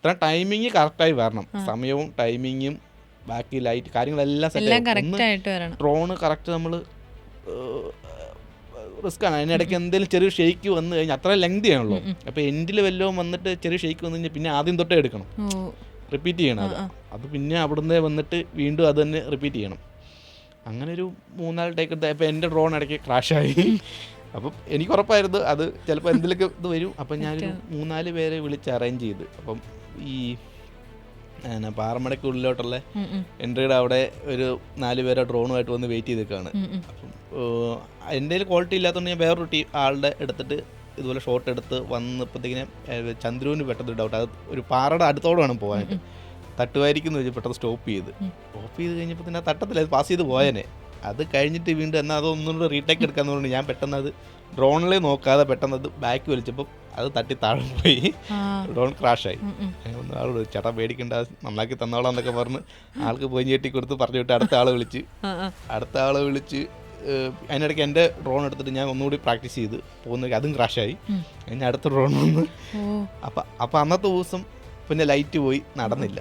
ഇത്ര ടൈമിങ് കറക്റ്റായി വരണം, സമയവും ടൈമിങ്ങും ബാക്കി ലൈറ്റ് കാര്യങ്ങളെല്ലാം സെറ്റ്. ഡ്രോണ് കറക്റ്റ് നമ്മൾ റിസ്ക് ആണ്. അതിനിടയ്ക്ക് എന്തെങ്കിലും ചെറിയ ഷെയ്ക്ക് വന്നു കഴിഞ്ഞാൽ അത്ര ലെങ്തി ആണല്ലോ. അപ്പോൾ എൻഡിൽ വല്ലതും വന്നിട്ട് ചെറിയ ഷെയ്ക്ക് വന്നു കഴിഞ്ഞാൽ പിന്നെ ആദ്യം തൊട്ടേ എടുക്കണം, റിപ്പീറ്റ് ചെയ്യണം. അത് പിന്നെ അവിടുന്ന് വന്നിട്ട് വീണ്ടും അത് തന്നെ റിപ്പീറ്റ് ചെയ്യണം. അങ്ങനെ ഒരു 3-4 ടേക്ക് എടുത്താൽ ഇപ്പോൾ എൻ്റെ ഡ്രോൺ ഇടയ്ക്ക് ക്രാഷായി. അപ്പം എനിക്ക് ഉറപ്പായിരുന്നു അത് ചിലപ്പോൾ എന്തെങ്കിലുമൊക്കെ ഇത് വരും. അപ്പം ഞാനൊരു 3-4 പേരെ വിളിച്ച് അറേഞ്ച് ചെയ്ത്, അപ്പം ഈ പാറമടയ്ക്ക് ഉള്ളിലോട്ടുള്ള എൻട്രിയുടെ അവിടെ ഒരു 4 പേരെ ഡ്രോണുമായിട്ട് വന്ന് വെയിറ്റ് ചെയ്തേക്കാണ്. അപ്പം എൻ്റെ കയ്യിൽ ക്വാളിറ്റി ഇല്ലാത്തതുകൊണ്ട് ഞാൻ വേറൊരു ആളുടെ എടുത്തിട്ട് ഇതുപോലെ ഷോട്ട് എടുത്ത് വന്നപ്പോഴത്തേക്കിനെ ചന്ദ്രുവിന് പെട്ടെന്ന് ഡൗട്ട്, അത് ഒരു പാറയുടെ അടുത്തോടെ വേണം പോകാനായിട്ട്. തട്ടുമായിരിക്കും എന്ന് വെച്ചാൽ പെട്ടെന്ന് സ്റ്റോപ്പ് ചെയ്ത് കഴിഞ്ഞപ്പോൾ തന്നെ തട്ടത്തില്ല, അത് പാസ് ചെയ്ത് പോയനെ. അത് കഴിഞ്ഞിട്ട് വീണ്ടും എന്നാൽ അതൊന്നുകൂടെ റീടേക്ക് എടുക്കാന്ന് പറഞ്ഞു ഞാൻ പെട്ടെന്ന് അത് ഡ്രോണിലേ നോക്കാതെ പെട്ടെന്ന് അത് ബാക്ക് വലിച്ചപ്പോൾ അത് തട്ടി താഴെ പോയി, ഡ്രോൺ ക്രാഷായി. ഒന്ന് ആളോട് ചേട്ടാ പേടിക്കണ്ട, നന്നാക്കി തന്നോളാം എന്നൊക്കെ പറഞ്ഞ് ആൾക്ക് പോയി ചേട്ടി കൊടുത്ത് പറഞ്ഞു വിട്ട് അടുത്ത ആളെ വിളിച്ച് അതിനിടയ്ക്ക് എൻ്റെ ഡ്രോൺ എടുത്തിട്ട് ഞാൻ ഒന്നുകൂടി പ്രാക്ടീസ് ചെയ്ത് പോകുന്ന, അതും ക്രാഷായി. അതിന് അടുത്ത ഡ്രോൺ വന്ന് അപ്പം അന്നത്തെ ദിവസം പിന്നെ ലൈറ്റ് പോയി, നടന്നില്ല.